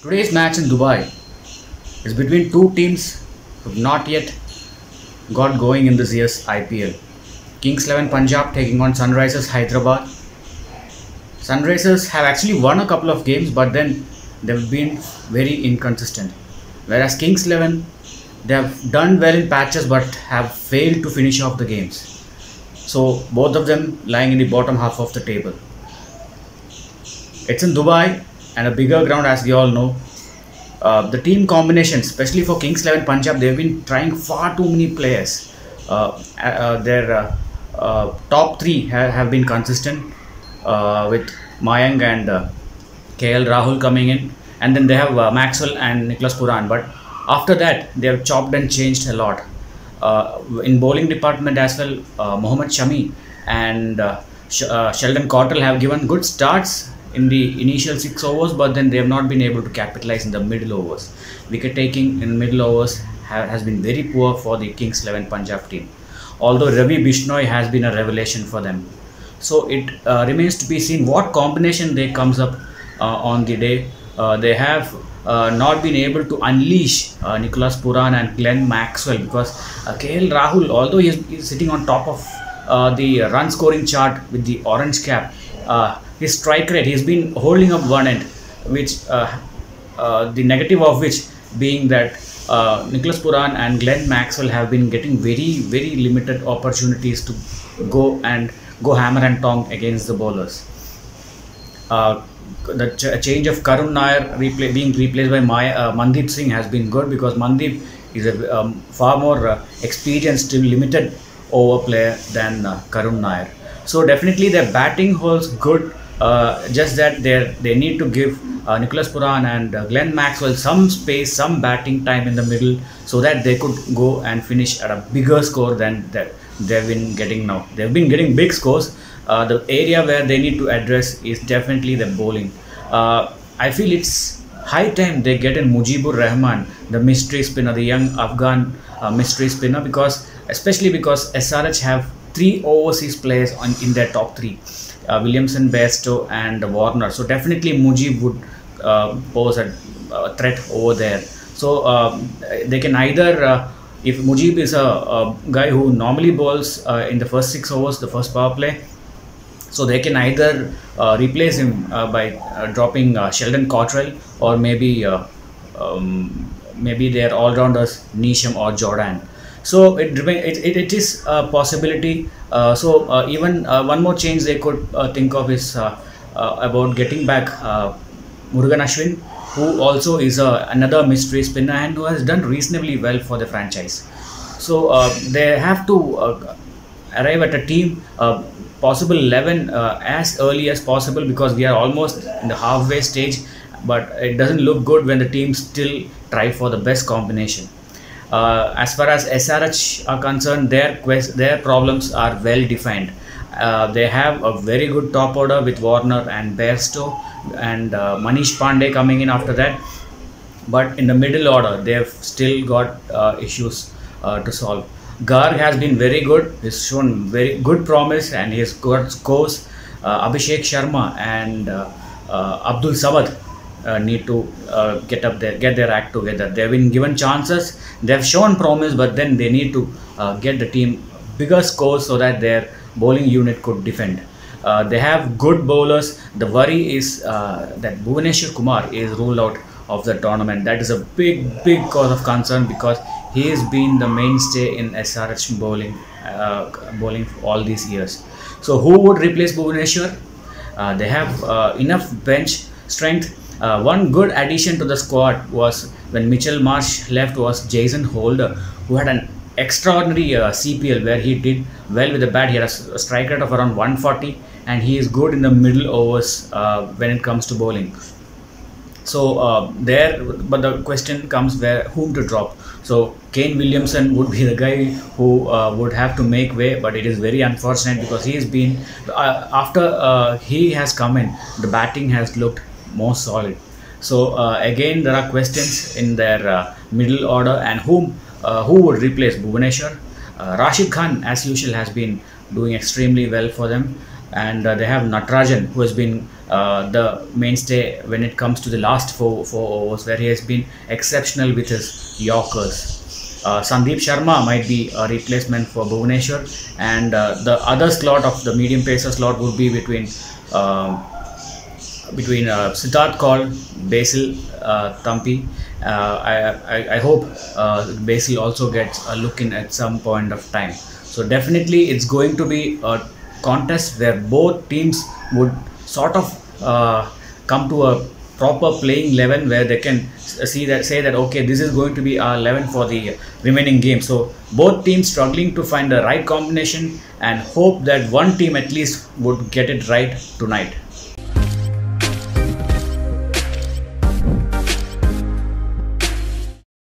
Today's match in Dubai is between two teams who have not yet got going in this year's IPL. Kings 11 Punjab taking on Sunrisers Hyderabad. Sunrisers have actually won a couple of games, but then they've been very inconsistent. Whereas Kings 11, they have done well in patches but have failed to finish off the games. So both of them lying in the bottom half of the table. It's in Dubai and a bigger ground, as we all know. The team combinations, especially for Kings 11 Punjab, they've been trying far too many players. Their top three have been consistent with Mayank and KL Rahul coming in, and then they have Maxwell and Nicholas Puran. But after that, they have chopped and changed a lot. In bowling department as well, Mohammad Shami and Sheldon Cottrell have given good starts in the initial 6 overs, but then they have not been able to capitalize in the middle overs. Wicket taking in middle overs has been very poor for the Kings 11 Punjab team, although Ravi Bishnoi has been a revelation for them. So it remains to be seen what combination they comes up on the day. They have not been able to unleash Nicholas Puran and Glenn Maxwell, because KL Rahul, although he is sitting on top of the run scoring chart with the orange cap, his strike rate, he's been holding up one end, which the negative of which being that Nicholas Puran and Glenn Maxwell have been getting very limited opportunities to go hammer and tong against the bowlers. The change of Karun Nair being replaced by Mandeep Singh has been good, because Mandeep is a far more experienced, limited over player than Karun Nair. So definitely their batting holds good, just that they need to give Nicholas Puran and Glenn Maxwell some space, some batting time in the middle, so that they could go and finish at a bigger score than that they've been getting now. They've been getting big scores. The area where they need to address is definitely the bowling. I feel it's high time they get in Mujibur Rahman, the mystery spinner, the young Afghan mystery spinner, especially because SRH have 3 overseas players in their top 3, Williamson, Bairstow and Warner. So definitely Mujib would pose a threat over there. So they can either, if Mujib is a guy who normally bowls in the first 6 overs, the first power play, so they can either replace him by dropping Sheldon Cottrell, or maybe their all-rounders Neesham or Jordan. So it is a possibility. So even one more change they could think of is about getting back Murugan Ashwin, who also is another mystery spinner and who has done reasonably well for the franchise. So they have to arrive at a team, possible 11 as early as possible, because we are almost in the halfway stage, but it doesn't look good when the teams still try for the best combination. As far as SRH are concerned, their problems are well defined. They have a very good top order with Warner and Bairstow and Manish Pandey coming in after that, but in the middle order they have still got issues to solve. Garg has been very good. He's shown very good promise and he has got scores. Abhishek Sharma and Abdul Samad need to get their act together. They've been given chances, they've shown promise, but then they need to get the team bigger scores so that their bowling unit could defend. They have good bowlers. The worry is that Bhuvaneshwar Kumar is ruled out of the tournament. That is a big cause of concern, because he has been the mainstay in SRH bowling for all these years. So who would replace Bhuvaneshwar? They have enough bench strength. One good addition to the squad was when Mitchell Marsh left was Jason Holder, who had an extraordinary CPL where he did well with the bat. He had a strike rate of around 140 and he is good in the middle overs when it comes to bowling. So but the question comes whom to drop. So Kane Williamson would be the guy who would have to make way, but it is very unfortunate because he has been after he has come in, the batting has looked more solid. So again there are questions in their middle order, and who would replace Bhuvaneshwar. Rashid Khan as usual has been doing extremely well for them, and they have Natarajan, who has been the mainstay when it comes to the last four overs, where he has been exceptional with his Yorkers. Sandeep Sharma might be a replacement for Bhuvneshwar, and the other slot of the medium pacer slot would be um, between Siddharth Kaul, Basil Thampi. I hope Basil also gets a look in at some point of time. So definitely it's going to be a contest where both teams would sort of come to a proper playing 11, where they can see that, say that, okay, this is going to be our 11 for the remaining game. So both teams struggling to find the right combination, and hope that one team at least would get it right tonight.